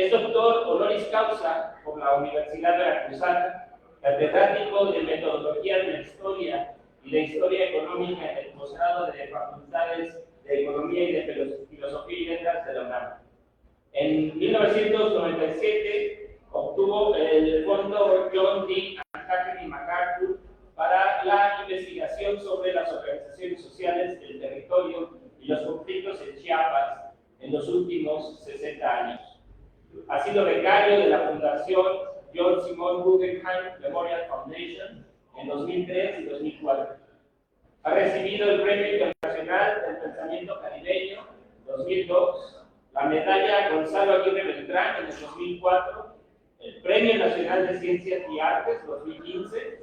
Es doctor honoris causa por la Universidad Veracruzana, catedrático de Metodología de la Historia y de Historia Económica en el posgrado de Facultades de Economía y de Filosofía y Letras de la UNAM. En 1997 obtuvo el fondo John D. Catherine MacArthur para la investigación sobre las organizaciones sociales del territorio y los conflictos en Chiapas en los últimos 60 años. Ha sido becario de la Fundación John Simon Guggenheim Memorial Foundation en 2003 y 2004. Ha recibido el Premio Internacional del Pensamiento Caribeño 2002, la Medalla Gonzalo Aguirre Beltrán en el 2004, el Premio Nacional de Ciencias y Artes 2015,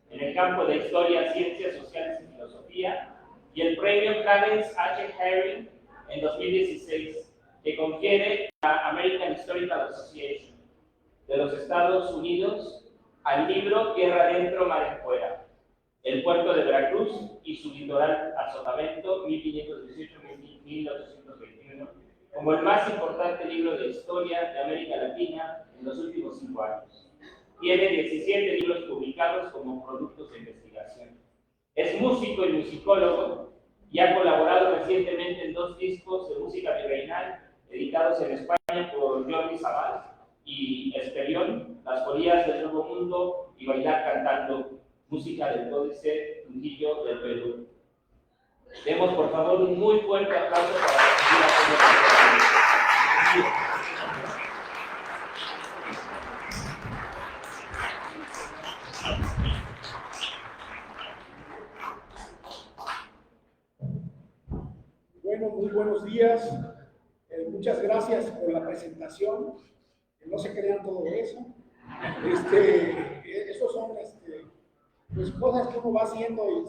en el campo de Historia, Ciencias Sociales y Filosofía, y el Premio Clarence H. Herring en 2016, que confiere la American Historical Association de los Estados Unidos al libro Tierra Adentro, Mar Afuera, el puerto de Veracruz y su litoral a Sotavento, 1518-1821, como el más importante libro de historia de América Latina en los últimos 5 años. Tiene 17 libros publicados como productos de investigación. Es músico y musicólogo y ha colaborado recientemente en 2 discos de música virreinal editados en España por Jordi Sabal y Esperión, Las Folías del Nuevo Mundo y Bailar Cantando, música del Códice Trujillo del Perú. Demos por favor un muy fuerte aplauso para Bueno, muy buenos días. Muchas gracias por la presentación. No se crean todo eso. Esos son pues, cosas que uno va haciendo y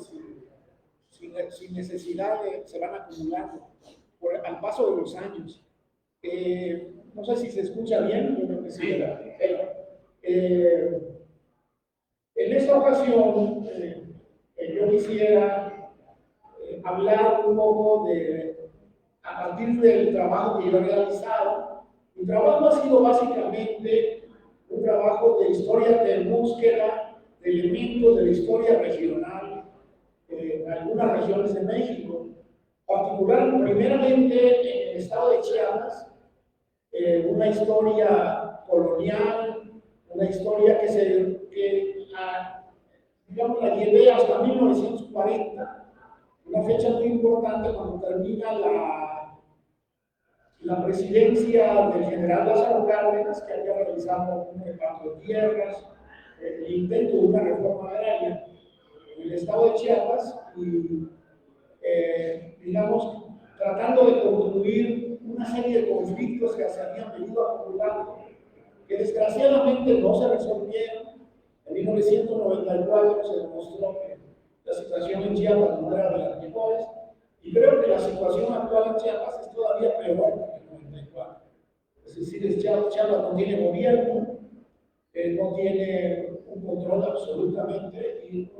sin necesidad se van acumulando al paso de los años. No sé si se escucha bien. Yo creo que sí. En esta ocasión, yo quisiera hablar un poco a partir del trabajo que yo he realizado. Mi trabajo ha sido básicamente un trabajo de historia de búsqueda de elementos de la historia regional en algunas regiones de México, primeramente en el estado de Chiapas, una historia colonial, una historia digamos, la llevé hasta 1940, una fecha muy importante cuando termina la presidencia del general Lázaro Cárdenas, que había realizado un reparto de tierras, el intento de una reforma agraria en el estado de Chiapas y, digamos, tratando de concluir una serie de conflictos que se habían venido acumulando, que desgraciadamente no se resolvieron. En 1994 se demostró que la situación en Chiapas no era de las mejores, y creo que la situación actual en Chiapas es todavía peor que en 94. Es decir, Chiapas no tiene gobierno, no tiene un control absolutamente, y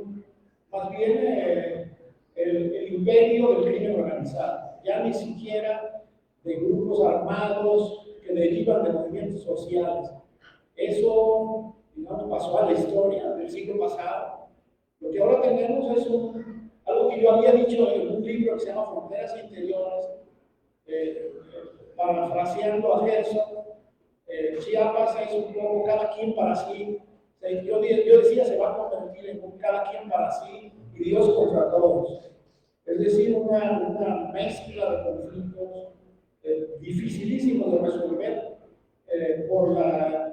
más bien el imperio del crimen organizado, ya ni siquiera de grupos armados que derivan de movimientos sociales. Eso, digamos, pasó a la historia del siglo pasado. Lo que ahora tenemos es algo que yo había dicho en un libro que se llama Fronteras Interiores, parafraseando a Gerson. Chiapas es un poco cada quien para sí. Yo decía, se va a convertir en un cada quien para sí y Dios contra todos. Es decir, una mezcla de conflictos dificilísimos de resolver por la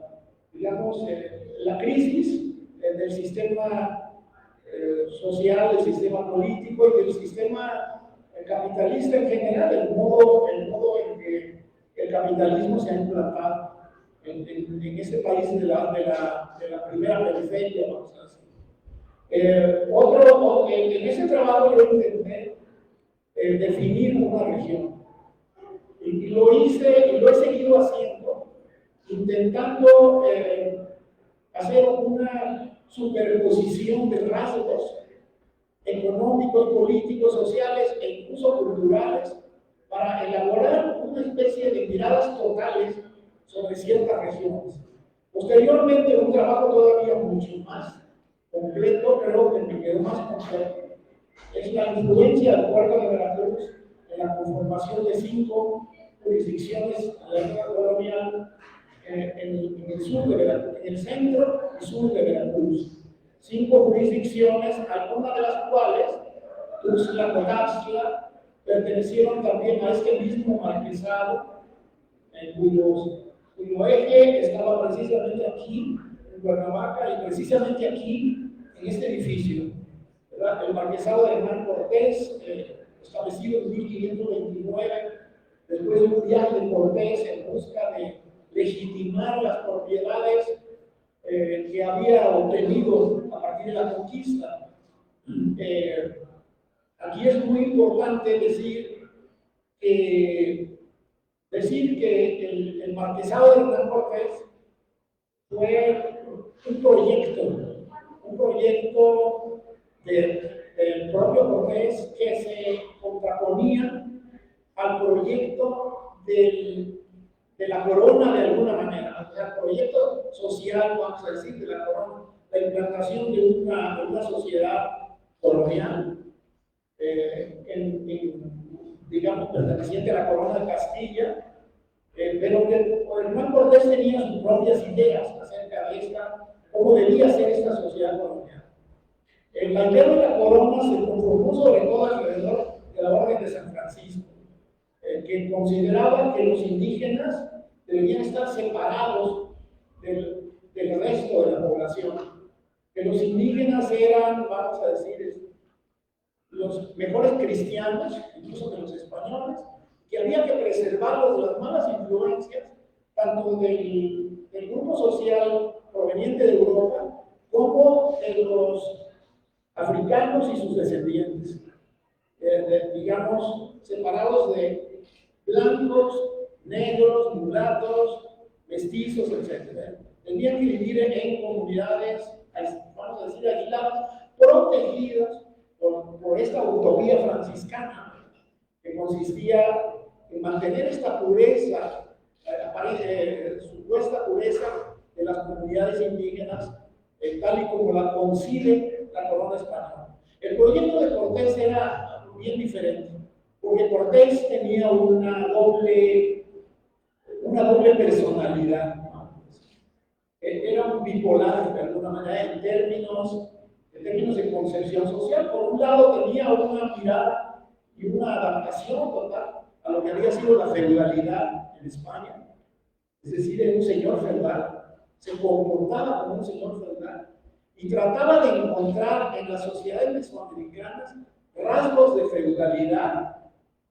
crisis del sistema social, del sistema político y del sistema capitalista en general, el modo en que el capitalismo se ha implantado en ese país de la primera periferia, vamos a decir. En ese trabajo yo intenté definir una región y lo hice y lo he seguido haciendo, intentando hacer una superposición de rasgos económicos, políticos, sociales e incluso culturales para elaborar una especie de miradas totales sobre ciertas regiones. Posteriormente, un trabajo todavía mucho más completo, creo que me quedó más completo, es la influencia del puerto de Veracruz en la conformación de 5 jurisdicciones de la época colonial en el sur de Veracruz, en el centro y sur de Veracruz. 5 jurisdicciones, algunas de las cuales, Tuxtla, Coaxtla, pertenecieron también a este mismo marquesado, cuyo eje estaba precisamente aquí, en Cuernavaca, y precisamente aquí, en este edificio, ¿verdad? El marquesado de Hernán Cortés, establecido en 1529, después de un viaje de Cortés en busca de legitimar las propiedades que había obtenido a partir de la conquista. Aquí es muy importante decir que el marquesado de Hernán Cortés fue un proyecto del propio Cortés que se contraponía al proyecto de la corona de alguna manera, o sea, el proyecto social, vamos a decir, de la corona, la implantación de una sociedad colonial, digamos, perteneciente a la corona de Castilla, pero que Hernán Cortés tenía sus propias ideas acerca de cómo debía ser esta sociedad colonial. La idea de la corona se conformó sobre todo alrededor de la Orden de San Francisco, que consideraba que los indígenas debían estar separados del resto de la población, que los indígenas eran, vamos a decir, los mejores cristianos, incluso de los españoles, que había que preservarlos de las malas influencias, tanto del grupo social proveniente de Europa, como de los africanos y sus descendientes, digamos, separados de blancos, negros, mulatos, mestizos, etc. Tenían que vivir en comunidades, vamos a decir, aisladas, protegidas por esta utopía franciscana, que consistía en mantener esta pureza, supuesta pureza de las comunidades indígenas, tal y como la concibe la corona española. El proyecto de Cortés era bien diferente, porque Cortés tenía una doble personalidad, ¿no? Era un bipolar de alguna manera en términos de concepción social. Por un lado tenía una mirada y una adaptación total a lo que había sido la feudalidad en España, es decir, era un señor feudal, se comportaba como un señor feudal y trataba de encontrar en las sociedades mesoamericanas rasgos de feudalidad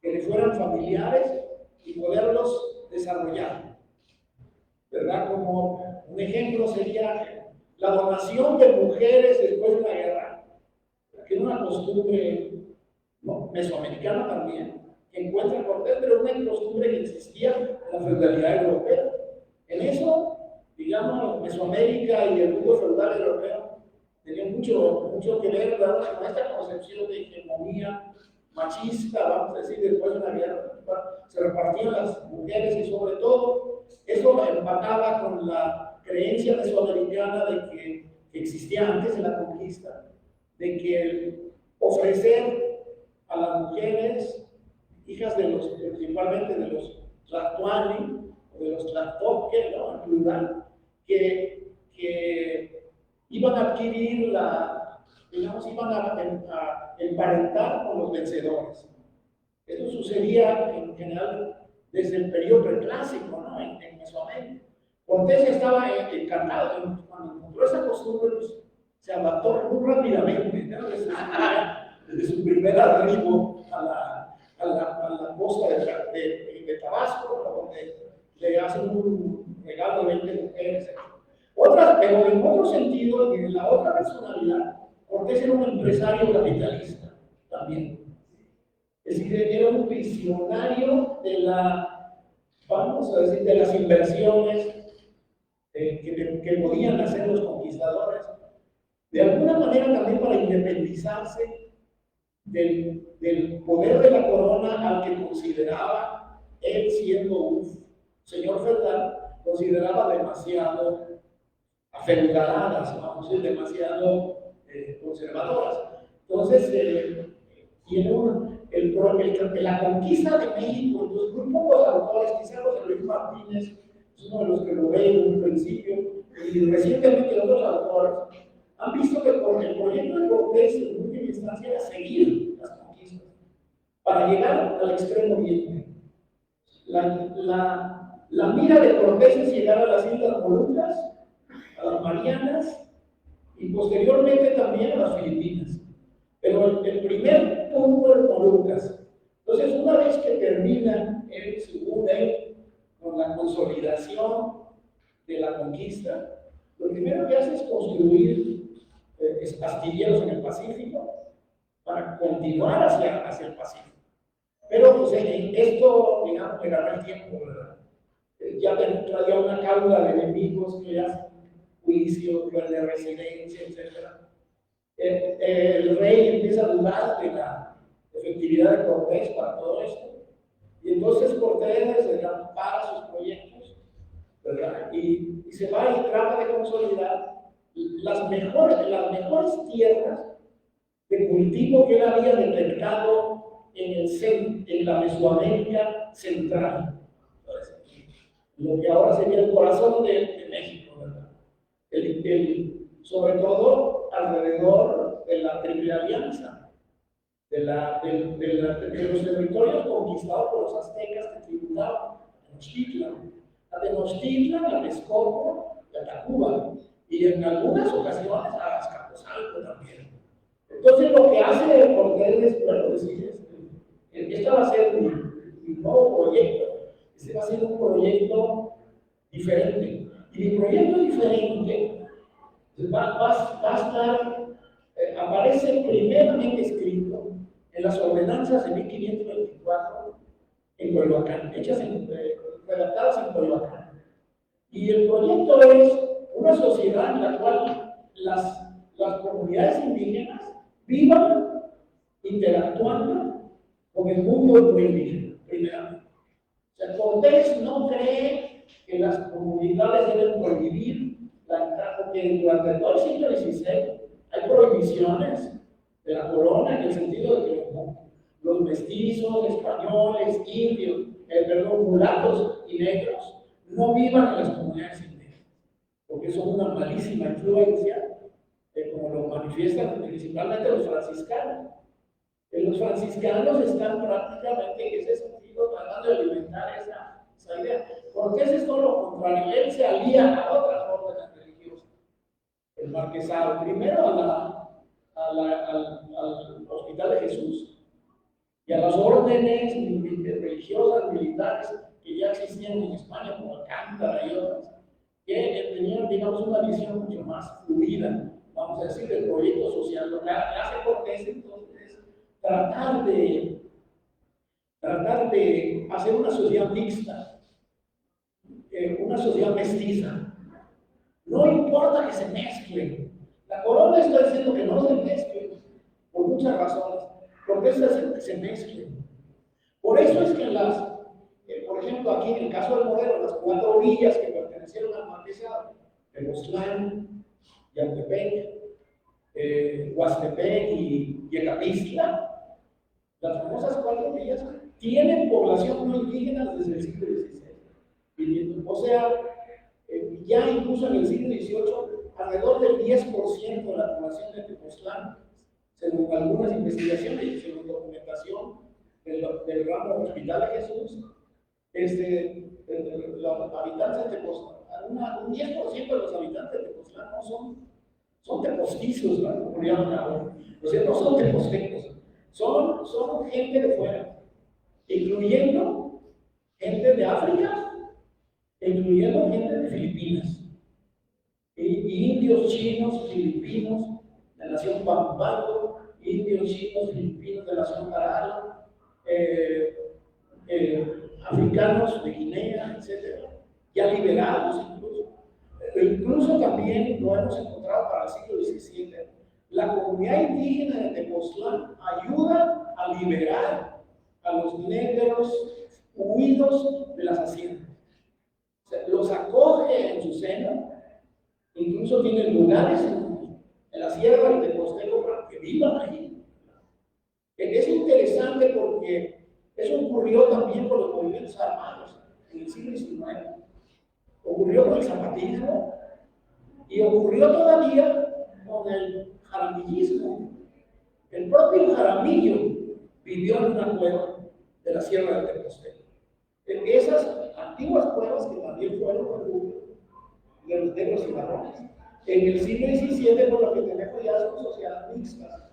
que le fueran familiares y poderlos desarrollar, ¿verdad? Como un ejemplo sería la donación de mujeres después de la guerra, que es una costumbre, ¿no?, mesoamericana también, que encuentra Cortés, pero una costumbre que existía en la feudalidad europea. En eso, digamos, Mesoamérica y el mundo feudal europeo tenían mucho que ver, ¿verdad?, con esta concepción de hegemonía machista, vamos a decir, después de una guerra. Se repartían las mujeres y sobre todo eso empataba con la creencia mesoamericana de que existía antes de la conquista, de que ofrecer a las mujeres, hijas principalmente de los Tlatoani o de los Tlatoque, ¿no?, en plural, que iban a adquirir iban a emparentar con los vencedores. Eso sucedía en general desde el periodo preclásico, ¿no?, en Mesoamérica. Cortés estaba encantado, cuando encontró esa costumbre, pues, se adaptó muy rápidamente, ¿no?, desde su primer arribo a la costa de Tabasco, ¿no?, donde le hacen un regalo de 20 mujeres. Pero en otro sentido, en la otra personalidad, Cortés era un empresario capitalista también. Es decir, era un visionario vamos a decir, de las inversiones que podían hacer los conquistadores, de alguna manera también para independizarse del poder de la corona al que consideraba él, siendo un señor feudal, consideraba demasiado afeudaladas, vamos a decir, demasiado conservadoras. Entonces, la conquista de México, entonces, muy pocos autores, quizás José Luis Martínez es uno de los que lo ve en un principio, y recientemente otros autores han visto que el proyecto de Cortés en última instancia era seguir las conquistas para llegar al extremo oriente. La mira de Cortés es llegar a las Islas Molucas, a las Marianas y posteriormente también a las Filipinas. Pero el primer punto es Molucas. Entonces, una vez que termina él, según él, con la consolidación de la conquista, lo primero que hace es construir astilleros en el Pacífico para continuar hacia el Pacífico. Pero pues, esto, digamos, me ganó el tiempo, ¿verdad? Ya traía una cauda de enemigos que hacen juicio, de residencia, etc. El rey empieza a dudar de la efectividad de Cortés para todo esto. Y entonces Cortés para sus proyectos, ¿verdad? Y se va y trata de consolidar las mejores tierras de cultivo que él había detectado en la Mesoamérica central. Entonces, lo que ahora sería el corazón de México, ¿verdad? Sobre todo alrededor de la Triple Alianza, de los territorios conquistados por los aztecas que tributaban a Tenochtitlan. A Tenochtitlan, a Texcoco y a Tacuba, y en algunas ocasiones a Azcapotzalco también. Entonces lo que hace Cortés es, bueno, decir, este va a ser mi nuevo proyecto, este va a ser un proyecto diferente. Y mi proyecto diferente va a estar, aparece primeramente escrito en las ordenanzas de 1524 en Coyoacán, redactadas en Coyoacán. Y el proyecto es una sociedad en la cual las comunidades indígenas vivan interactuando con el mundo no indígena, primeramente. O sea, Cortés no cree que las comunidades deben prohibir porque durante todo el siglo XVI hay prohibiciones de la corona en el sentido de que los mestizos, españoles, indios, mulatos y negros no vivan en las comunidades indígenas, porque son una malísima influencia, como lo manifiestan principalmente los franciscanos. Los franciscanos están prácticamente en ese sentido tratando de alimentar esa idea. Cortés es todo lo contrario, él se alía a otras órdenes religiosas. El marquesado, primero al Hospital de Jesús y a las órdenes religiosas, militares que ya existían en España, como Alcántara y otras, que tenían, digamos, una visión mucho más fluida, vamos a decir, del proyecto social. Lo que hace Cortés entonces es tratar de hacer una sociedad mixta, una sociedad mestiza. No importa que se mezclen. La corona está diciendo que no se mezclen, por muchas razones. Cortés está diciendo que se mezclen. Por eso es que por ejemplo, aquí en el caso del modelo, las 4 orillas que pertenecieron al marquesado, Tepoztlán, Yautepec, Huastepec y Yecapixtla, las famosas 4 orillas, tienen población no indígena desde el siglo XVI viviendo. O sea, ya incluso en el siglo XVIII, alrededor del 10% de la población de Tepoztlán, según algunas investigaciones y según documentación del ramo Hospital de Jesús, los habitantes de Tepoztlán, un 10% de los habitantes de Tepoztlán no son tepostizos, ¿no? Como llaman ahora. O sea, no son tepostecos, son gente de fuera, incluyendo gente de África, incluyendo gente de Filipinas, y indios, chinos, filipinos, de la nación Pampalco, indios, chinos, filipinos de la nación Taralo, africanos de Guinea, etc., ya liberados incluso también lo hemos encontrado para el siglo XVII. La comunidad indígena de Tepoztlán ayuda a liberar a los negros huidos de las haciendas. O sea, acoge en su seno, incluso tiene lugares en la sierra del Tepostelo para que vivan allí. Es interesante porque eso ocurrió también con los movimientos armados en el siglo XIX, ocurrió con el zapatismo y ocurrió todavía con el jaramillismo. El propio Jaramillo vivió en una cueva de la sierra del Tepostelo. En esas antiguas cuevas que también fueron refugio de los negros y marrones. En el siglo XVII, por lo que tenemos ya son sociedades mixtas.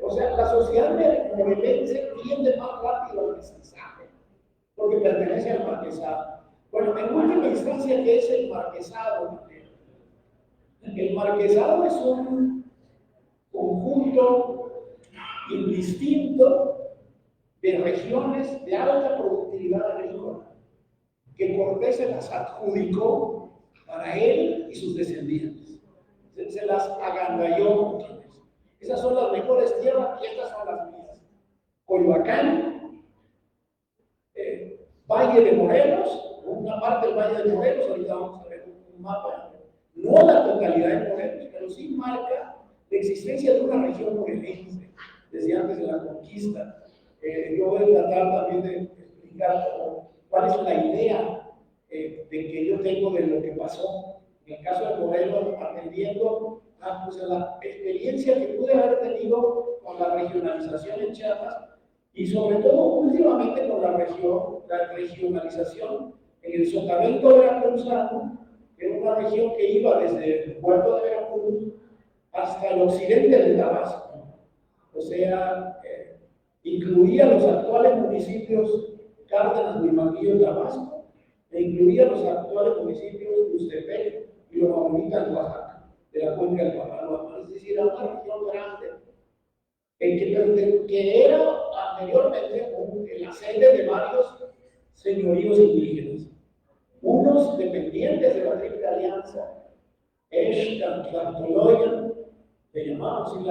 O sea, la sociedad morelense tiende más rápido al mestizaje, porque pertenece al marquesado. Bueno, en última instancia, ¿qué es el marquesado? El marquesado es un conjunto indistinto de regiones de alta productividad agrícola que Cortés se las adjudicó para él y sus descendientes. Se las agandalló. Esas son las mejores tierras y estas son las mías. Coyoacán, Valle de Morelos, una parte del Valle de Morelos, ahorita vamos a ver un mapa, no la totalidad de Morelos, pero sí marca la existencia de una región morelense desde antes de la conquista. Yo voy a tratar también de explicar cuál es la idea de que yo tengo de lo que pasó en el caso de Morelos, atendiendo a la experiencia que pude haber tenido con la regionalización en Chiapas y sobre todo últimamente con la regionalización en el Sotavento veracruzano, que era una región que iba desde el puerto de Veracruz hasta el occidente del Tabasco. O sea, incluía los actuales municipios Cárdenas, Huimanguillo y Tabasco, e incluía los actuales municipios Ustepec y Lomamorita en Oaxaca, de la cuenca del Papaloapan. Es decir, era una región grande, que era anteriormente la sede de varios señoríos indígenas, unos dependientes de la Triple Alianza, Tlantoloyan, le llamamos así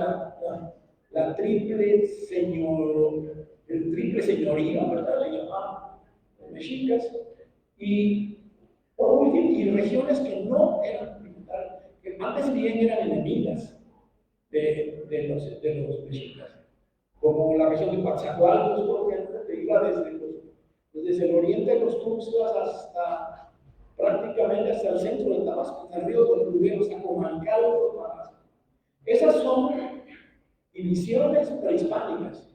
el triple señorío, ¿verdad? Le llamaban los mexicas, y por último, y regiones que no eran militares, que antes bien eran enemigas de los mexicas, como la región de Coatzacoalcos, por ejemplo, que iba desde el oriente de los Tuxtlas hasta prácticamente hasta el centro del Tabasco, hasta el río Tortuguero, hasta Comalcalco, Tabasco. Esas son divisiones prehispánicas,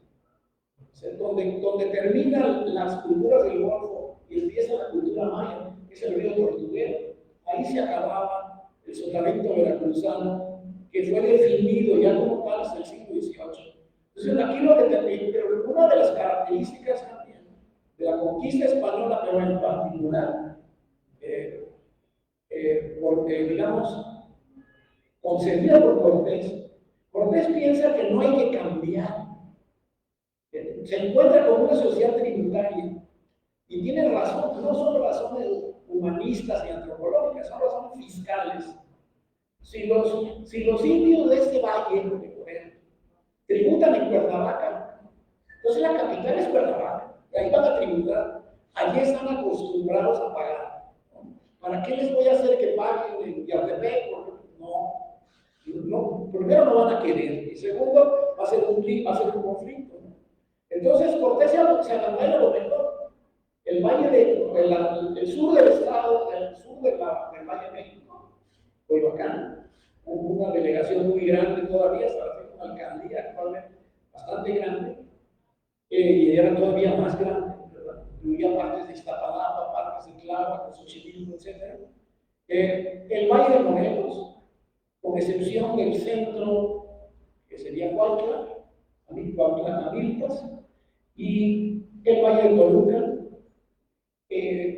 o sea, donde terminan las culturas del Golfo y empieza la cultura maya, que es el río Tortuguero. Ahí se acababa el Sotavento veracruzano, que fue definido ya como tal hasta el siglo XVIII. Entonces, aquí lo que también, pero una de las características también de la conquista española, pero en particular, porque, digamos, concedida por Cortés, Cortés piensa que no hay que cambiar. Se encuentra con una sociedad tributaria y tiene razón, no son razones humanistas ni antropológicas, son razones fiscales. Si los indios de este valle, por ejemplo, tributan en Cuernavaca, entonces la capital es Cuernavaca, y ahí van a tributar, allí están acostumbrados a pagar. ¿Para qué les voy a hacer que paguen en Yautepec? No, primero no van a querer, y segundo va a ser un conflicto. Entonces Cortés se agandalla lo mejor. El el sur del estado, el sur del Valle de México, Coyoacán, una delegación muy grande todavía, estaba haciendo una alcaldía actualmente bastante grande, y era todavía más grande, ¿verdad? Incluía partes de Iztapalapa, partes de Tláhuac, Xochimilco, etc. El Valle de Morelos, con excepción del centro, que sería Cuautla, Amilpas, y el Valle de Toluca,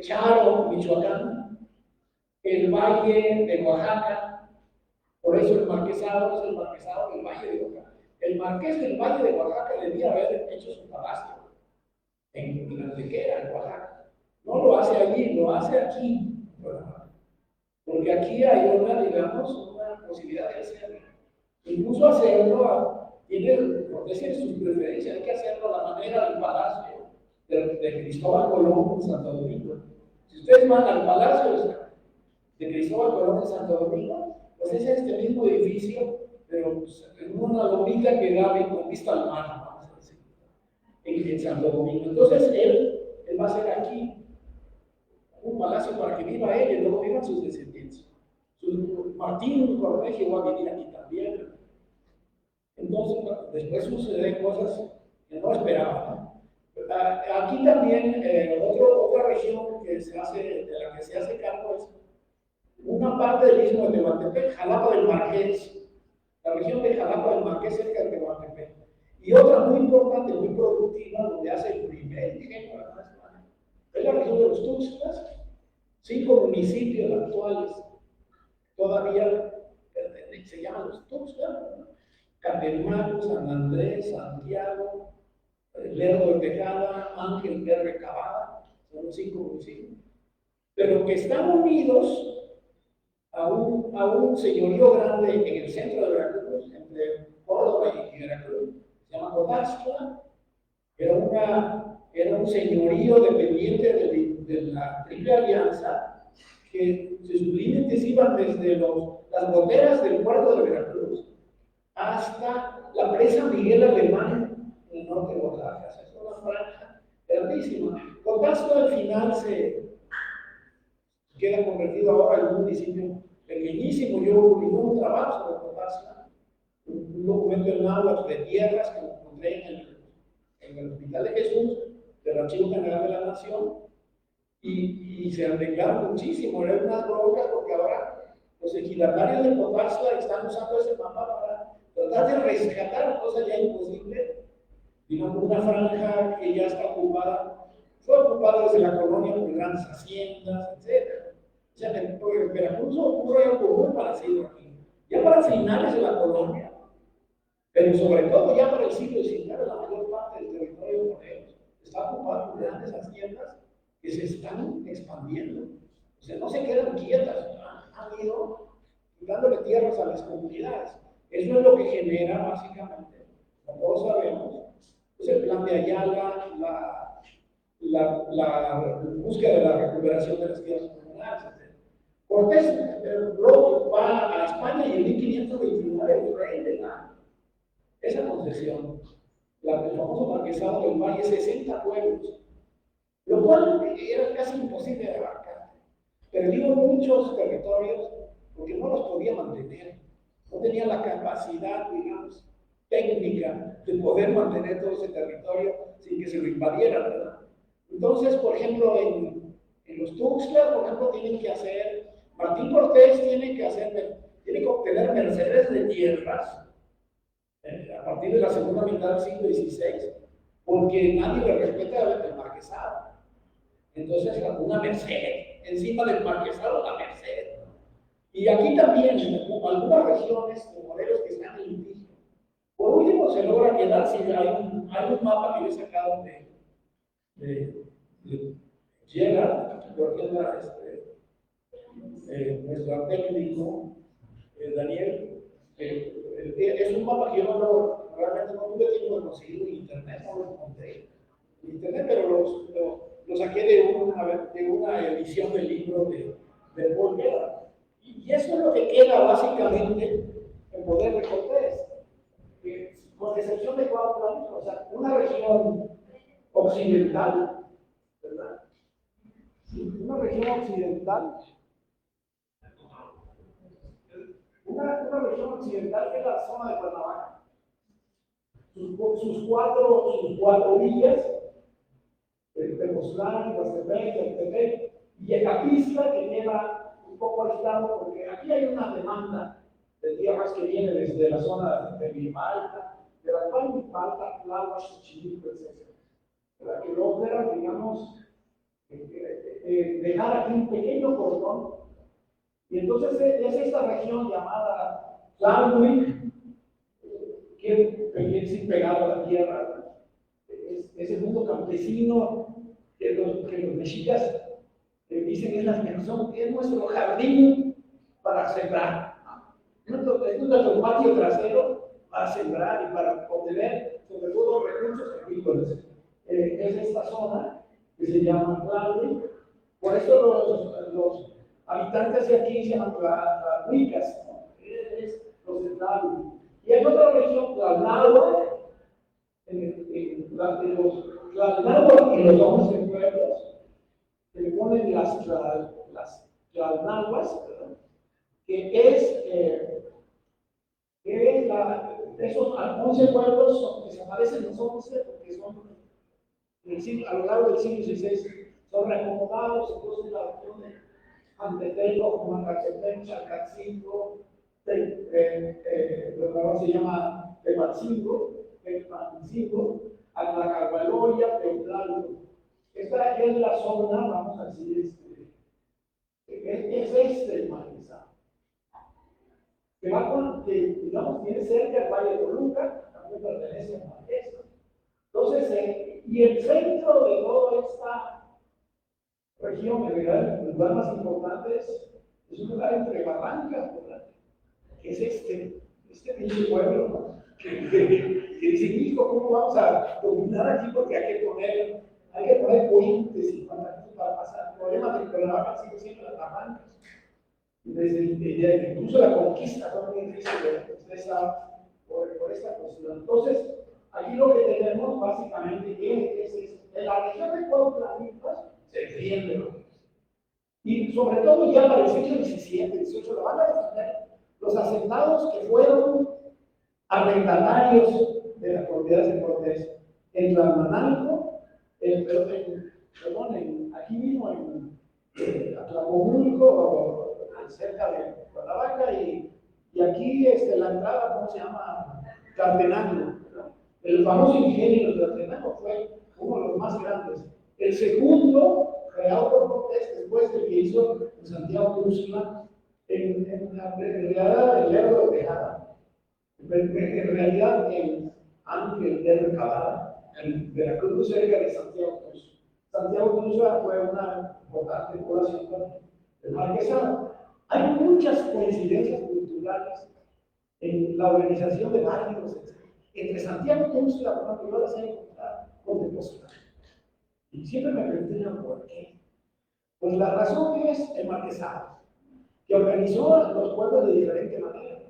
Charo, Michoacán, el Valle de Oaxaca, por eso el marquesado es el marquesado del Valle de Oaxaca. El marqués del Valle de Oaxaca debía haber hecho su palacio en Antequera, en Oaxaca. No lo hace allí, lo hace aquí, ¿verdad? Porque aquí hay una posibilidad de hacerlo. Incluso hacerlo, por decir sus preferencias, hay que hacerlo a la manera del palacio de Cristóbal Colón en Santo Domingo. Si ustedes van al palacio, de Cristóbal Colón en Santo Domingo, pues es este mismo edificio, pero pues, en una lomita que da con vista al mar, vamos a decir, en Santo Domingo. Entonces él va a hacer aquí un palacio para que viva él y luego vivan sus descendientes. Martín Corregio va a vivir aquí también. Entonces, después suceden cosas que no esperaba, ¿no? Aquí también, otra región que se hace, de la que se hace cargo es una parte del istmo de Tehuantepec, Jalapa del Marqués, la región de Jalapa del Marqués cerca de Tehuantepec. Y otra muy importante, muy productiva, donde hace el primer ingenio de la Nueva España, es la región de los Tuxtlas, 5 municipios actuales, todavía se llaman los Tuxtlas, ¿no? Catemaco, San Andrés, Santiago, Lerdo de Tejada, Ángel de Recabada, son los 5 municipios, pero que están unidos a un señorío grande en el centro de Veracruz, entre Córdoba y Veracruz, se llama Cotaxtla, era un señorío dependiente de la Triple Alianza, que sus límites iban desde las goteras del puerto de Veracruz hasta la presa Miguel Alemán en el norte de Oaxaca. Es una franja grandísima. Cotaxtla al final se queda convertido ahora en un municipio pequeñísimo. Yo hice un trabajo sobre Cotaxtla, un documento en náhuatl de tierras que encontré en el Hospital de Jesús, del Archivo General de la Nación, y se arreglaron muchísimo. Era una bronca porque ahora los ejidatarios de Cotaxtla están usando ese mapa para tratar de rescatar cosas ya imposibles. Digamos, una franja que ya está ocupada, fue ocupada desde la colonia por grandes haciendas, etc. O sea, en Veracruz ocurre algo muy parecido aquí. Ya para finales de la colonia, pero sobre todo ya para el siglo XIX, la mayor parte del territorio de Morelos está ocupado por grandes haciendas que se están expandiendo. O sea, no se quedan quietas, han ido dándole tierras a las comunidades. Eso es lo que genera, básicamente, como todos sabemos, pues el plan de Ayala, la búsqueda de la recuperación de las tierras comunales, etc. Cortés luego va a España y en 1529 el rey le da esa concesión, el famoso marquesado del Valle, 60 pueblos, lo cual era casi imposible de abarcar. Perdió muchos territorios porque no los podía mantener, no tenía la capacidad, digamos, técnica de poder mantener todo ese territorio sin que se lo invadieran, ¿verdad? Entonces, por ejemplo, en los Tuxtlas, por ejemplo, Martín Cortés tiene que obtener mercedes de tierras a partir de la segunda mitad del siglo XVI, porque nadie le respeta el marquesado. Entonces, una merced, encima del marquesado, la merced. Y aquí también, algunas regiones de Morelos que están en litigio. Por último, se logra quedar, si hay un mapa que yo he sacado de Gerard, porque es nuestro técnico, Daniel. Es un mapa que yo realmente no tuve tiempo de conseguir en internet, no lo encontré en internet, pero lo saqué de una edición del libro de Paul Gerard. Y eso es lo que queda básicamente en poder de Cortés, con excepción de Cuautla, o sea, una región occidental, ¿verdad? Una región occidental. Una región occidental que es la zona de Cuernavaca. Sus cuatro villas, Tepoztlán, Huastepec, Ecatepec y Ecatistla, que queda un poco aislado, porque aquí hay una demanda de tierras que viene desde la zona de Milpalta, de la cual Milpalta, Tláhuac, Xochimilco, etc. Que logra, digamos, dejar aquí un pequeño cordón. Y entonces es esta región llamada Tlalhuic, que es pegado a la tierra, es el mundo campesino que los mexicas dicen es nuestro jardín para sembrar. Es nuestro patio trasero para sembrar y para obtener sobre todo recursos agrícolas. Es esta zona que se llama Tlalhuic. Por eso los habitantes habitantes de aquí se llaman tlahuicas, ¿no? Es los de Tlahu. Y hay otra región, Tlalnáhuatl, de los Tlalnáhuatl y los hombres de pueblos, que le ponen las Tlalnáhuatl, ¿verdad? Esos 11 pueblos que se parecen los 11 porque son a lo largo del siglo XVI son reacomodados. Entonces la región de Antepelo, Huancatepec, Chalcatzingo, lo que ahora se llama Tepancingo, Atlacahualoya, Teotlalo. Esta es la zona, vamos a decir, es el maizal. Que digamos, tiene cerca el Valle de Toluca, también pertenece a Marquesa. Entonces, y el centro de toda esta región, el lugar más importante es un lugar entre barrancas, ¿verdad? Que es este pinche pueblo, ¿no? Que dice, hijo, ¿cómo vamos a dominar aquí? Porque hay que poner puentes y para pasar. El problema del Cuernavaca sigue siendo las barrancas. Incluso la conquista fue muy difícil por esta cuestión. Entonces, aquí lo que tenemos básicamente es en la región de Cuautla se defiende lo que es. Y sobre todo ya para el siglo XVII, XVIII lo van a defender los asentados que fueron arrendatarios de las propiedades de Cortés en Tlalmanalco, aquí mismo en Atlacomulco, cerca de Cuernavaca, y aquí la entrada, ¿cómo se llama? Tlaltenango. El famoso ingenio de Tlaltenango fue uno de los más grandes. El segundo, creado por Cortés, después de que hizo en Santiago Tuxtla, en realidad el Lerdo de Tejada, en realidad en Ángel de Recabada, en Veracruz, cerca de Santiago Tuxtla. Santiago Tuxtla fue una importante población del Marquesado. Hay muchas coincidencias culturales en la organización de barrios entre Santiago Tuxtla, por ejemplo, yo las he encontrado con Tepoztlán. Y siempre me preguntan por qué. Pues la razón es el Marquesado, que organizó a los pueblos de diferente manera.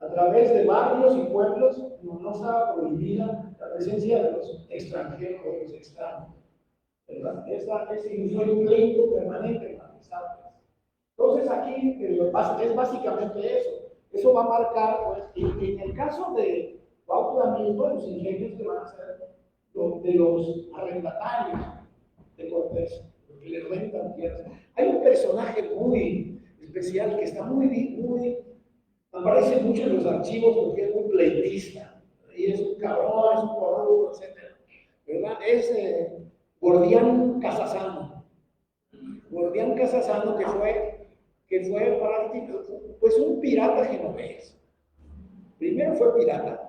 A través de barrios y pueblos no estaba prohibida la presencia de los extranjeros o de los extraños. ¿Verdad? Ese fue un pleito permanente en Marquesado. Entonces aquí es básicamente eso. Eso va a marcar, pues, en el caso de Cuautla mismo, los ingenios que van a ser de los arrendatarios de Cortés, que le rentan tierras. Hay un personaje muy especial que está aparece mucho en los archivos porque es muy pleitista, y es un cabrón, es un corrupto, etc. ¿Verdad? Es Gordián Casasano. Gordián Casasano, que fue pues un pirata genovés. Primero fue pirata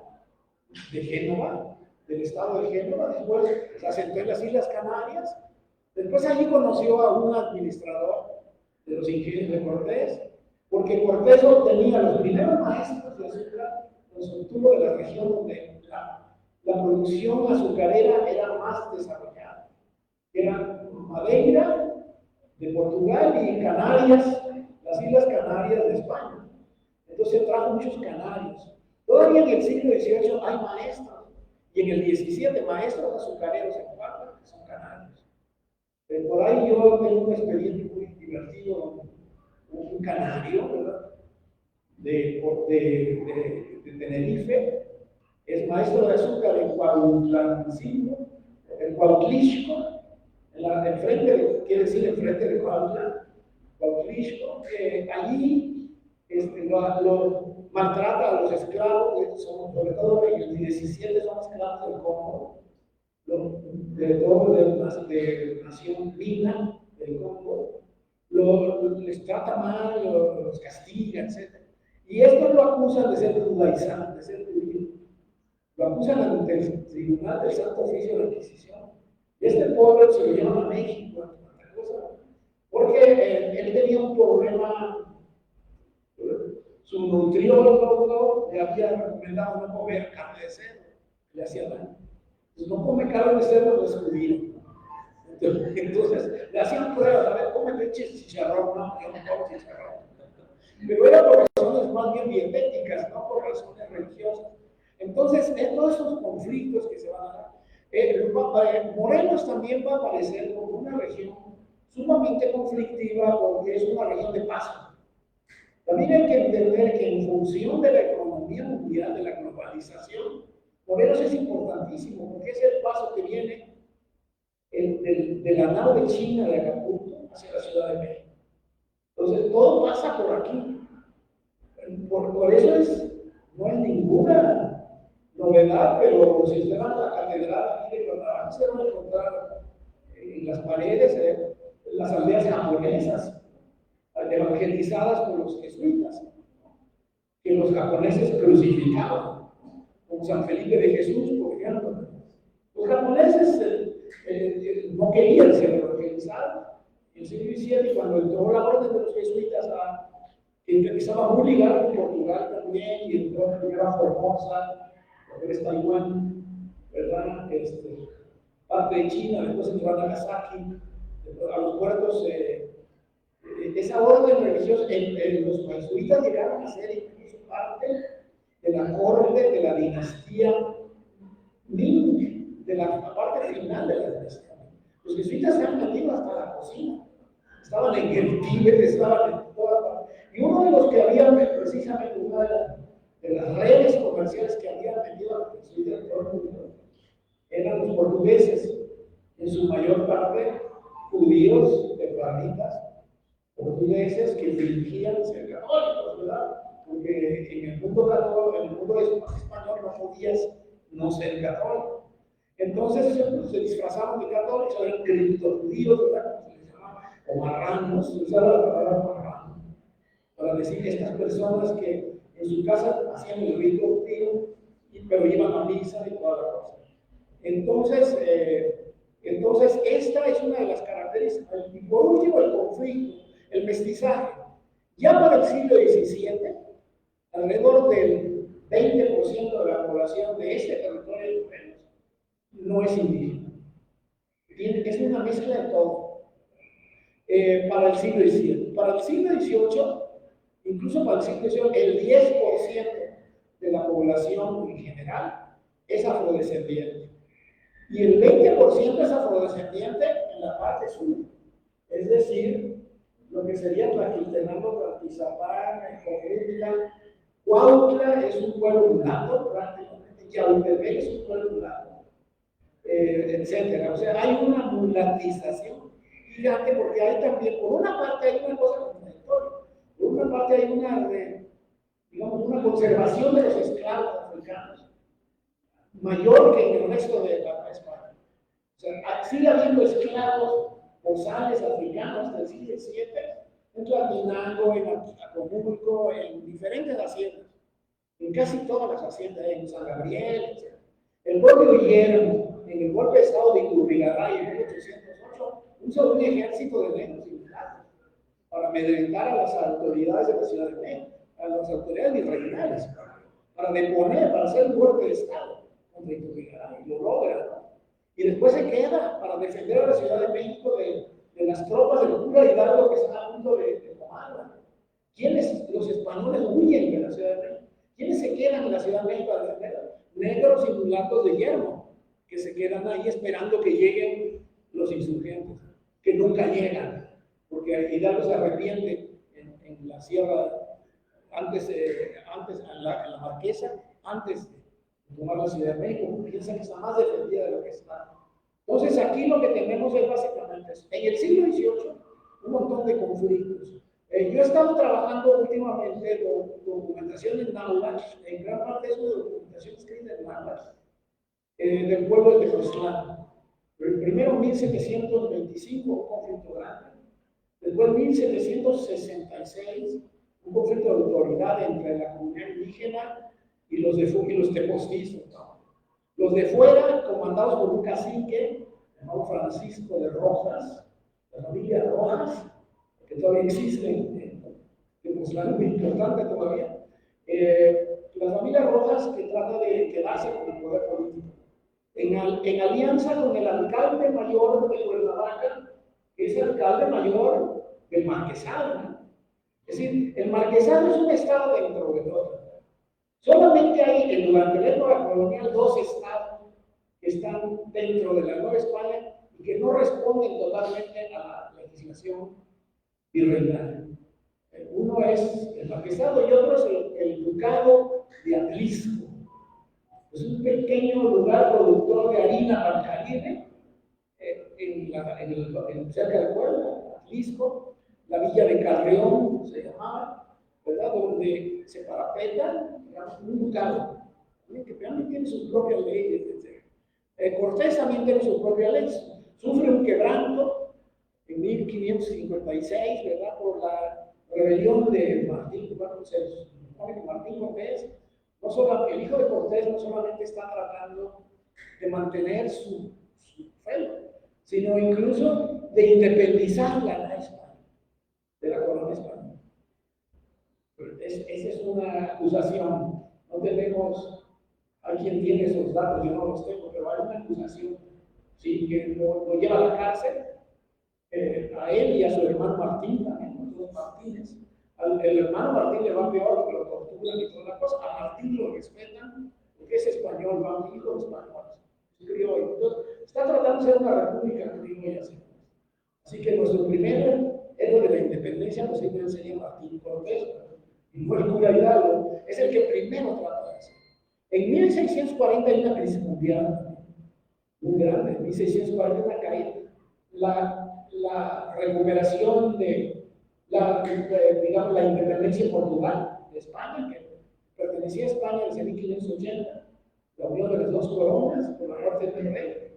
de Génova, del estado de Génova, después se asentó en las Islas Canarias, después allí conoció a un administrador de los ingenios de Cortés, porque Cortés obtenía los primeros maestros de azúcar, los obtuvo de la región donde la producción azucarera era más desarrollada, eran Madeira de Portugal y Canarias, las Islas Canarias de España. Entonces trajo muchos canarios. Todavía en el siglo XVIII hay maestros, y en el XVII maestros azucareros en Cuautla, que son canarios. Por ahí yo tengo un expediente muy divertido, un canario, ¿verdad? De Tenerife, es maestro de azúcar en Cuautlancingo, en Cuautlixco, enfrente de Cuautla, Cuautlixco, allí lo maltrata a los esclavos, sobre todo en el 17 son esclavos del Congo, de nación Mina del Congo, les trata mal, los castiga, etc. Y estos lo acusan de ser judaizante, de ser judío. Lo acusan ante el Tribunal del Santo Oficio de la Inquisición. Y este pueblo se lo llevan a México, porque él tenía un problema. Su nutriólogo le había recomendado no comer carne de cerdo, le hacía daño. Entonces, no come carne de cerdo, es judío. Entonces, le hacían pruebas, a ver, cómete chicharrón, no, yo no como chicharrón. Pero era por razones más bien dietéticas, no por razones religiosas. Entonces, todos esos conflictos que se van a dar. Morelos también va a aparecer como una región sumamente conflictiva porque es una región de paso. También hay que entender que en función de la economía mundial, de la globalización, Morelos es importantísimo porque es el paso que viene de la nave china de Acapulco hacia la Ciudad de México. Entonces, todo pasa por aquí. Por eso no es ninguna novedad, pero si ustedes van a la catedral aquí de Guadalajara, se van a encontrar en las paredes las aldeas japonesas, evangelizadas por los jesuitas, que los japoneses crucificaban, como San Felipe de Jesús, por ejemplo. Los japoneses no querían ser evangelizados. En el siglo XVII, cuando entró la orden de los jesuitas que estaba muy ligado con Portugal también, y entró primero a Formosa, lo que es Taiwán, ¿verdad? Parte de China, después entró a Nagasaki, a los puertos. Esa orden religiosa, los jesuitas llegaron a ser incluso parte de la corte de la dinastía Ming, de la parte final de la dinastía. Los jesuitas se han metido hasta la cocina, estaban en el Tíbet, estaban en toda parte. Y uno de los que habían, precisamente una de las redes comerciales que habían metido a los jesuitas en todo el mundo, eran los portugueses, en su mayor parte judíos, ebranitas, portugueses que fingían ser católicos, ¿verdad? Porque en el mundo católico, en el mundo español no podías no ser católico. Entonces se disfrazaban de católicos, eran criptojudíos, ¿verdad? Como se les llamaba, o marranos, se usaba la palabra marrano, para decir que estas personas que en su casa hacían el rito judío, pero iban a misa y toda la cosa. Entonces, esta es una de las características. Y por último, el conflicto, el mestizaje. Ya para el siglo XVII, alrededor del 20% de la población de este territorio de Morelos no es indígena. Es una mezcla de todo. Para el siglo XVII. Para el siglo XVIII, incluso para el siglo XVIII, el 10% de la población en general es afrodescendiente. Y el 20% es afrodescendiente en la parte sur. Es decir, lo que sería Tlaquiltenango, Tlaquizapán, Coahuila. Cuautla es un pueblo mulato, prácticamente. Yautepec es un pueblo mulato, etcétera. O sea, hay una mulatización gigante porque hay también, por una parte, hay una cosa contradictoria. Por una parte, hay una conservación de los esclavos africanos mayor que en el resto de la España. O sea, sigue habiendo esclavos bozales africanos hasta el siglo VII, en Tlaquiltenango, en Acapulco, en diferentes haciendas, en casi todas las haciendas, en San Gabriel, etc. El propio Guillermo, en el golpe de estado de Iturrigaray en 1808, usó un ejército de negros y blancos para amedrentar a las autoridades de la Ciudad de México, a las autoridades virreinales, para deponer, para hacer un golpe de estado contra Iturrigaray, y lo logra, ¿no? Y después se queda para defender a la Ciudad de México de las tropas de locura Hidalgo que están a punto de tomarla. ¿Quiénes? Los españoles huyen de la Ciudad de México. ¿Quiénes se quedan en la Ciudad de México a defenderla? Negros y mulatos de hierro, que se quedan ahí esperando que lleguen los insurgentes, que nunca llegan, porque Hidalgo se arrepiente en la sierra, antes en la Marquesa, antes de tomar la Ciudad de México, piensa que está más defendida de lo que está. Entonces aquí lo que tenemos es básicamente eso. En el siglo XVIII, un montón de conflictos. Yo he estado trabajando últimamente con documentación en náhuatl, en gran parte es una documentación escrita en náhuatl, del pueblo de Tepoztlán. Primero 1725, un conflicto grande. Después 1766, un conflicto de autoridad entre la comunidad indígena y los tepoztizos, ¿no? Los de fuera, comandados por un cacique llamado Francisco de Rojas, la familia Rojas, que todavía existe, que pues es muy importante todavía. La familia Rojas que trata de quedarse con el poder político. en alianza con el alcalde mayor de Cuernavaca, que es el alcalde mayor del Marquesado, ¿no? Es decir, el Marquesado es un estado dentro de otro. Solamente hay durante la época colonial 2 estados que están dentro de la Nueva España y que no responden totalmente a la legislación virreinal. Uno es el Marquesado y otro es el Ducado de Atlisco. Es un pequeño lugar productor de harina para el Caribe, cerca de Puebla, Atlisco, la villa de Carreón se llamaba, ¿verdad? Donde se parapeta, digamos, un ducado, que también tiene sus propias leyes, etc. Cortés también tiene sus propias leyes, sufre un quebranto en 1556, ¿verdad? Por la rebelión de Martín, bueno, se supone que Martín Cortés, no solo, el hijo de Cortés no solamente está tratando de mantener su feudo, sino incluso de independizar la España, de la corona española. Esa es una acusación. No tenemos, alguien tiene esos datos, yo no los tengo, pero hay una acusación, ¿sí? Que lo lleva a la cárcel, a él y a su hermano Martín también, los dos Martínez. El hermano Martín le va peor, que lo torturan y toda la cosa. A Martín lo respetan porque es español, va hijo de españoles, es criollo. Entonces, está tratando de ser una república criolla. Así que nuestro primer héroe de la independencia nos enseña Martín Cortés, y no el cura Hidalgo, es el que primero trata de hacer. En 1640 hay una crisis mundial muy grande, en 1640 una caída, la recuperación de digamos, la independencia de Portugal, de España, que pertenecía a España desde 1580, la unión de las dos coronas por la muerte del rey.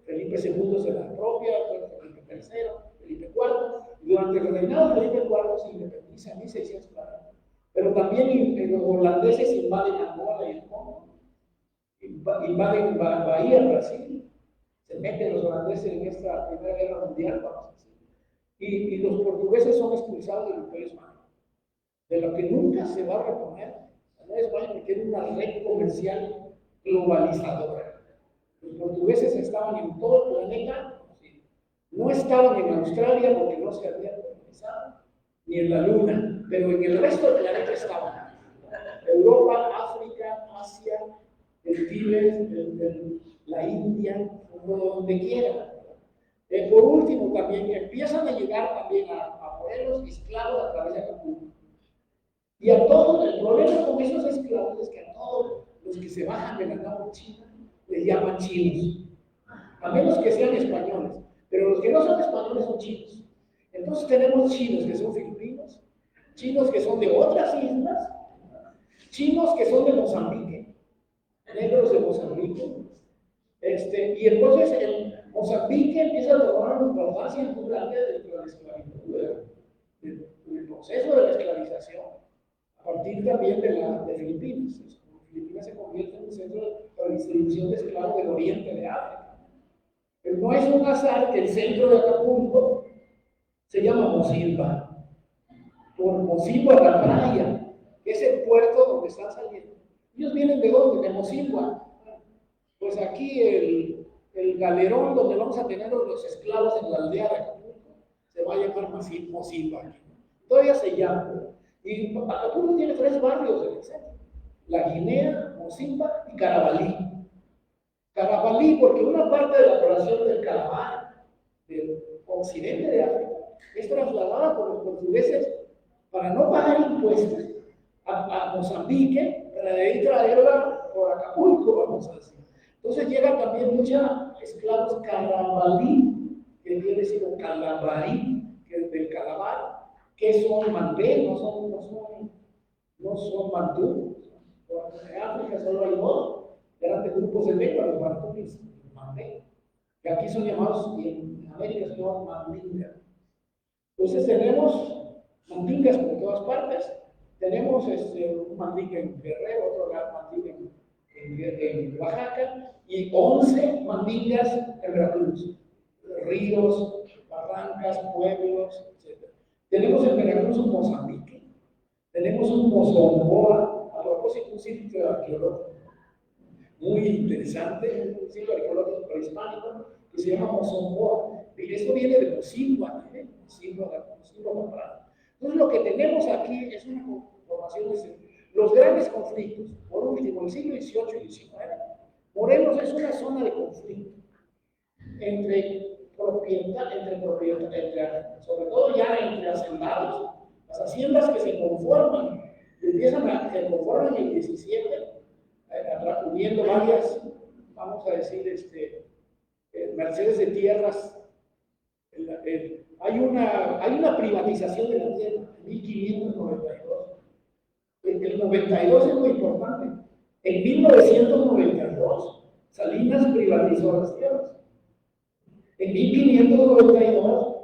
Felipe II se la apropia, Felipe III, Felipe IV, y durante el reinado de Felipe IV se independiza en 1640. Pero también los holandeses invaden Angola y el Congo, invaden Bahía, Brasil, se meten los holandeses en esta Primera Guerra Mundial, vamos a decir. Y los portugueses son expulsados del Imperio Español, de lo que nunca se va a reponer. La Nueva España tiene una red comercial globalizadora. Los portugueses estaban en todo el planeta, no estaban en Australia porque no se habían colonizado, ni en la Luna, pero en el resto del planeta estaban. Europa, África, Asia, el Tíbet, la India, donde quiera. Por último, también empiezan a llegar también a Morelos esclavos a través de Acapulco. Y a todos, el problema con esos esclavos es que a todos los que se bajan de la nave china les llaman chinos, a menos que sean españoles, pero los que no son españoles son chinos. Entonces tenemos chinos que son filipinos, chinos que son de otras islas, chinos que son de Mozambique, negros de Mozambique, y entonces el Mozambique empieza a tomar una importancia importante dentro de la esclavitud, del proceso de la esclavización, a partir también de Filipinas. Filipinas se convierte en un centro para la distribución de esclavos del oriente de África. Pero no es un azar que el centro de Acapulco se llama Mocimboa, por Mocimboa la playa, que es el puerto donde están saliendo. ¿Ellos vienen de dónde? De Mocimboa. Pues aquí el galerón donde vamos a tener los esclavos en la aldea de Acapulco se va a llamar Mocimboa. Todavía se llama. Y Acapulco tiene 3 barrios en el centro: La Guinea, Mocimboa y Carabalí. Carabalí, porque una parte de la población del Calabar, del occidente de África, es trasladada por los portugueses para no pagar impuestos a Mozambique, para de ahí traerla por Acapulco, vamos a decir. Entonces llegan también muchos esclavos carabalí, que viene siendo calabarí, que es del Calabar, que son mandé, no son mantú. En África solo hay 2 grandes grupos de lengua, los mantúes y los mandé, que aquí son llamados, y en América son llamados mandingas. Entonces tenemos mandingas por todas partes. Tenemos un mandinga en Guerrero, otro mandinga en Oaxaca, y 11 mandingas en Veracruz. Ríos, barrancas, pueblos, etc. Tenemos en Veracruz un Mozambique, tenemos un Mozamboa, a propósito un sitio arqueológico. muy interesante, un sitio arqueológico prehispánico que se llama Mozamboa. Y esto viene de Mocígua, Mocígua comprado. Entonces lo que tenemos aquí es una conformación de los grandes conflictos. Por último, el siglo XVIII y XIX, Morelos es una zona de conflicto entre sobre todo ya entre hacendados, las haciendas que se conforman, se conforman en el 17, acudiendo varias, vamos a decir, mercedes de tierras. Hay una privatización de la tierra en 1592. El 92 es muy importante. En 1992, Salinas privatizó las tierras. En 1592,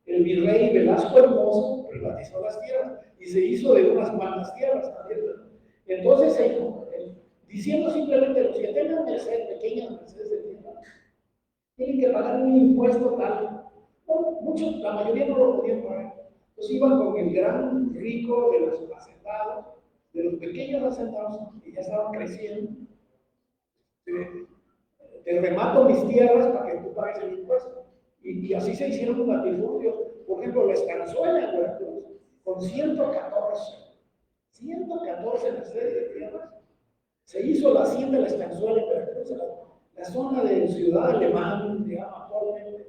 el virrey Velasco Hermoso privatizó las tierras y se hizo de unas cuantas tierras. Entonces, diciendo simplemente los que tengan pequeñas mercedes de tierra, tienen que pagar un impuesto tal. Muchos, la mayoría no lo podían pagar. Entonces iban con el gran rico de los hacendados, de los pequeños hacendados que ya estaban creciendo. Te remato mis tierras para que tú pagues el impuesto. Y así se hicieron los latifundios. Por ejemplo, la Estanzuela en Veracruz, con 114 mercedes de tierras, se hizo la hacienda de la Estanzuela en Veracruz, la zona de Ciudad Alemán, digamos, actualmente.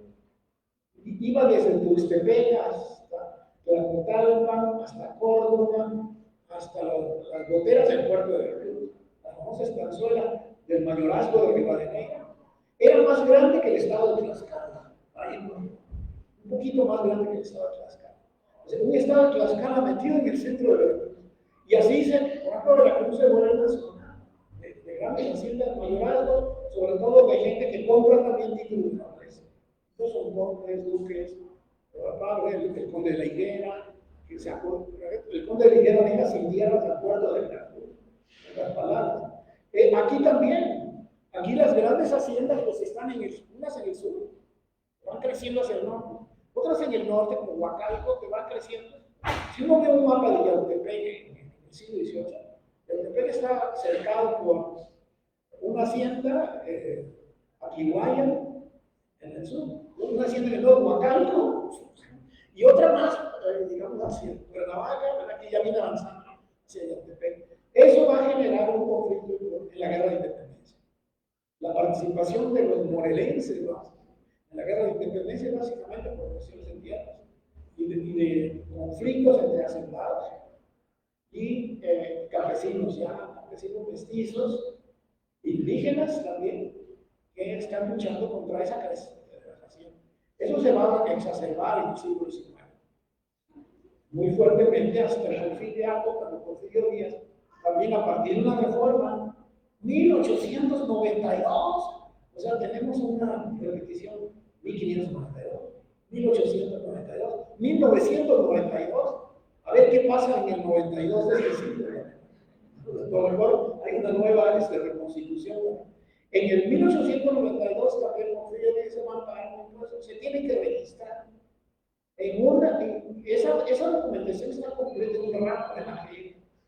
Iba desde Tuxtepec hasta Tlacotalpan, hasta Córdoba, hasta las goteras del puerto de Veracruz, la famosa Estanzuela del mayorazgo de Rivadeneira. Era más grande que el estado de Tlaxcala, un poquito más grande que el estado de Tlaxcala. O sea, un estado de Tlaxcala metido en el centro de Veracruz. Y así por ejemplo, Veracruz se vuelve una zona de grandes haciendas de mayorazgo, sobre todo de gente que compra también títulos de nobleza. Estos son condes, duques, el conde de la Higuera, el conde de la Higuera deja sin tierras al puerto de Veracruz, en las palabras. Aquí también, aquí las grandes haciendas pues están unas en el sur, van creciendo hacia el norte, otras en el norte, como Huacalco, que van creciendo. Si uno ve un mapa de Yautepec en el siglo XVIII, Yautepec está cercado por una hacienda, Aquiguaya, en el sur, una hacienda en el norte, Huacalco, y otra más, digamos hacia Cuernavaca, ¿verdad? Que ya viene avanzando hacia Yautepec. Eso va a generar un conflicto en la guerra de independencia. La participación de los morelenses, ¿no?, en la guerra de independencia es básicamente por cuestiones de tierras y de conflictos entre hacendados y campesinos, campesinos mestizos, indígenas también, que están luchando contra esa creación. Eso se va a exacerbar en el siglo XIX, muy fuertemente hasta el Porfiriato, cuando Porfirio Díaz, también a partir de una reforma, 1892, o sea, tenemos una repetición, 1592, 1892, 1992, a ver qué pasa en el 92 de este siglo. A lo mejor hay una nueva reconstitución. En el 1892 también Porfirio Díaz se manda se tiene que registrar. Esa documentación está completa en un ramo de la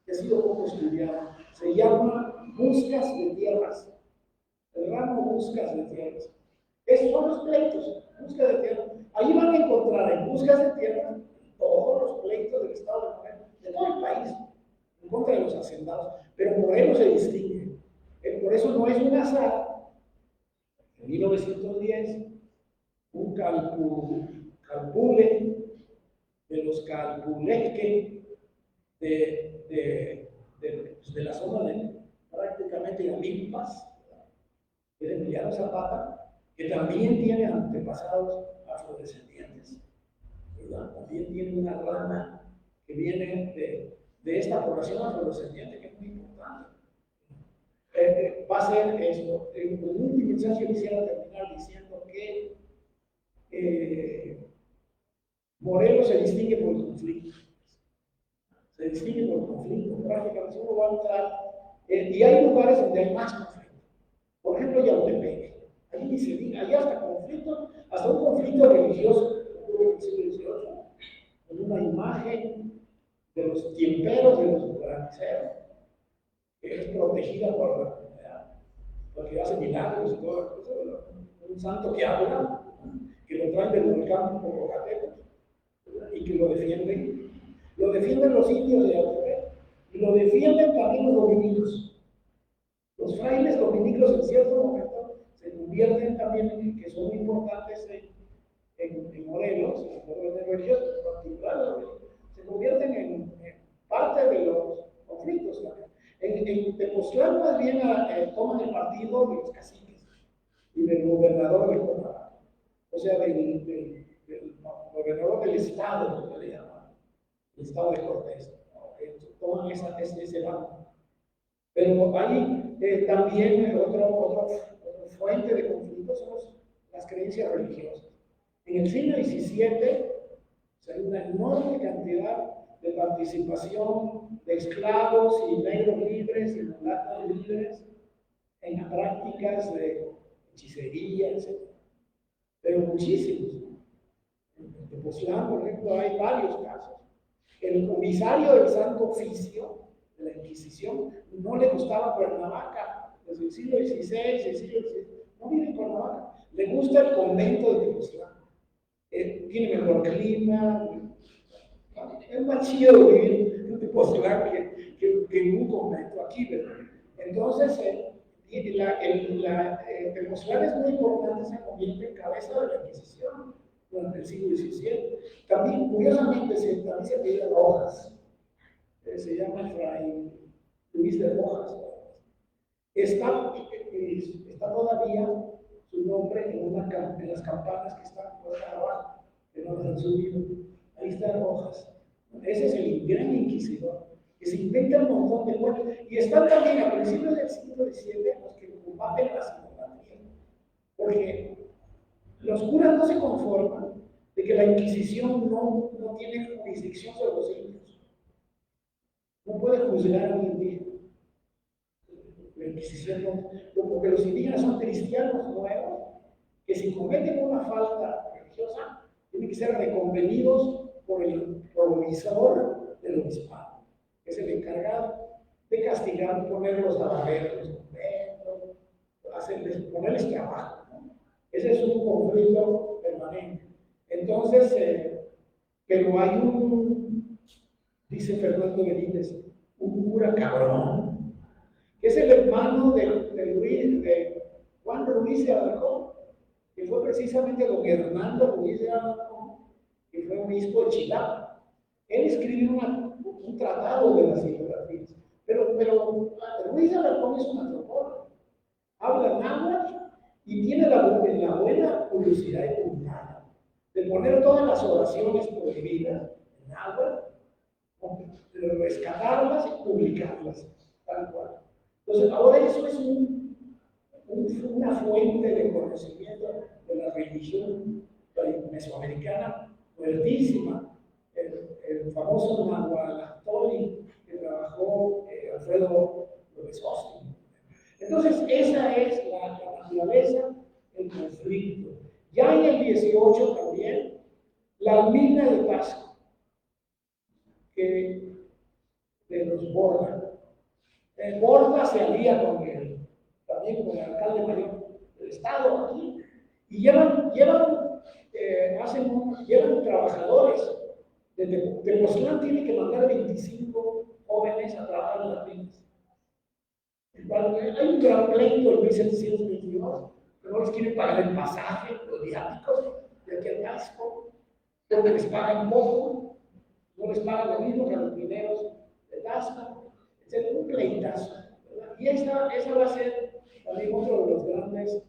que ha sido poco estudiado. Se llama Buscas de Tierras. El ramo Buscas de Tierras. Esos son los pleitos, Buscas de Tierras. Ahí van a encontrar en Buscas de Tierras todos los pleitos del estado de Morelos, de todo el país, en contra de los hacendados. Pero Morelos se distingue. Por eso no es un azar. En 1910, un calcule de los calpuleque de la zona de prácticamente Amilpas, de Emiliano Zapata, que también tiene antepasados afrodescendientes, ¿verdad? También tiene una rama que viene de esta población afrodescendiente, que es muy importante. Va a ser esto. En última instancia, yo quisiera terminar diciendo que Morelos se distingue por el conflicto. Se distingue por el conflicto. Prácticamente uno va a entrar, y hay lugares donde hay más conflicto. Por ejemplo, Yautepec. Allí ni se diga, hay hasta conflicto, hasta un conflicto religioso que ocurre en el siglo XVIII, con una imagen de los tiemperos de los graniceros, que es protegida por la comunidad. porque hace milagros y todo eso, un santo que habla, que lo traen del volcán Popocatépetl y que lo defienden. Lo defienden los indios de Yautepec y lo defienden también los dominicos. Los frailes dominicos en cierto momento se convierten también en que son muy importantes en Morelos, en la región en particular, se convierten en parte de los conflictos también. En Tepoztlán más bien toman el partido de los caciques y del gobernador de Cuernavaca, o sea, del gobernador del estado, que le llaman, el estado de Cortés, ¿no? Toman ese lado. Pero hay también otra fuente de conflictos son las creencias religiosas. En el siglo XVII hay una enorme cantidad de participación de esclavos y negros libres y mulatos libres en las prácticas de hechicería, etc. Pero muchísimos. En Tepoztlán, por ejemplo, hay varios casos. El comisario del Santo Oficio de la Inquisición no le gustaba Cuernavaca, desde el siglo XVI, el siglo XVII, no vive en Cuernavaca, le gusta el convento de Tepoztlán. Tiene mejor clima, es más chido vivir en Tepoztlán que en un convento aquí, ¿verdad? Entonces, Tepoztlán es muy importante, se convierte en cabeza de la Inquisición durante el siglo XVII. También, curiosamente, también se pide Rojas, se llama Fray Luis de Rojas. Está todavía su nombre en las campanas que están por acá abajo, que no las han subido. Ahí está Rojas. Ese es el gran inquisidor, que se inventa un montón de cosas. Y están también a principios del siglo XVII los que combaten la psicopatia. Porque los curas no se conforman de que la Inquisición no tiene jurisdicción sobre los indios. No puede juzgar a un indígena. La Inquisición no, porque los indígenas son cristianos nuevos, que si cometen una falta religiosa, tienen que ser reconvenidos por el provisor del obispado, que es el encargado de castigar, ponerlos a barrer en los conventos, ponerles trabajo, ¿no? Ese es un conflicto permanente. Entonces, pero hay dice Fernando Benítez, un cura cabrón, que es el hermano de Juan Ruiz de Alarcón, que fue precisamente don Hernando Ruiz de Alarcón, que fue obispo de Chilapa. Él escribió un tratado de las ideografías, pero Ruiz de Alarcón es un antropólogo, habla náhuatl y tiene la buena curiosidad y voluntad de poner todas las oraciones prohibidas en náhuatl, rescatarlas y publicarlas, tal cual. Entonces, ahora eso es una fuente de conocimiento de la religión mesoamericana fuertísima. El famoso Nahuatl que trabajó Alfredo López Austin. Entonces, esa es la naturaleza del conflicto. Ya en el 18 también, la mina de Pasco, que de los Borda. Borda se alía también con el alcalde mayor del estado aquí, y llevan trabajadores. Tepoztlán tiene que mandar 25 jóvenes a trabajar en las minas. Hay un gran pleito en 1722, que no les quieren pagar el pasaje, los viáticos de aquí al Tasco, porque les pagan poco, no les pagan lo mismo que a los mineros de Tasco, etc. Un pleitazo, ¿verdad? Y esa va a ser también otro de los grandes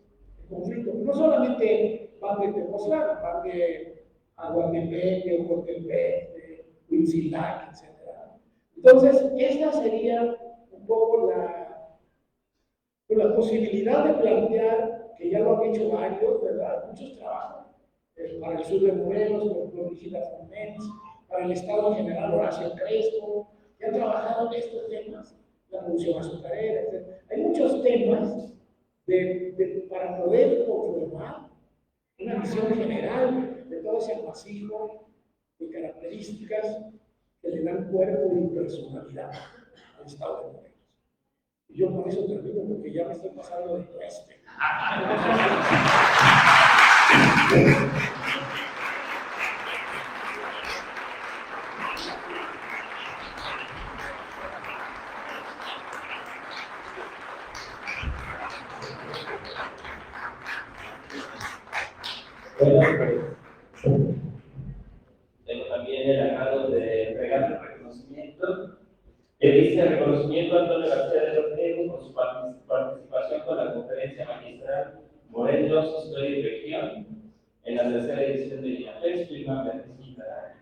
conflictos. No solamente van de Tepoztlán, van de Aguatepeque, de Ocotepec, de Huitzilac, etc. Entonces, esta sería un poco la posibilidad de plantear, que ya lo han hecho varios, ¿verdad? Muchos trabajos, para el sur de Morelos, por ejemplo, Brigitte Fourmens, para el Estado en general, Horacio Crespo, que han trabajado en estos temas, la producción azucarera, etc. Hay muchos temas para poder conformar una visión general de todo ese amasijo de características que le dan cuerpo y personalidad al Estado de Morelos. Y yo con eso termino porque ya me estoy pasando de este. Bueno, tengo también el agrado de entregar el reconocimiento que dice reconocimiento a Antonio García de Ortega por su participación con la conferencia magistral Morelos, Historia y Región en la tercera edición de INAFES, firma Beatriz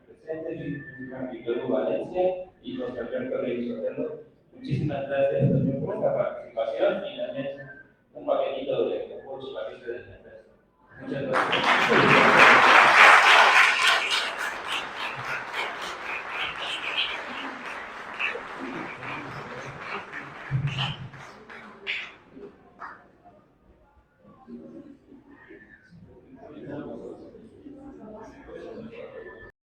presente, Víctor Valencia y José Alberto Reyes Sotelo. Muchísimas gracias también por esta participación y también un paquetito de por su paquete de INAFES. Muchas gracias.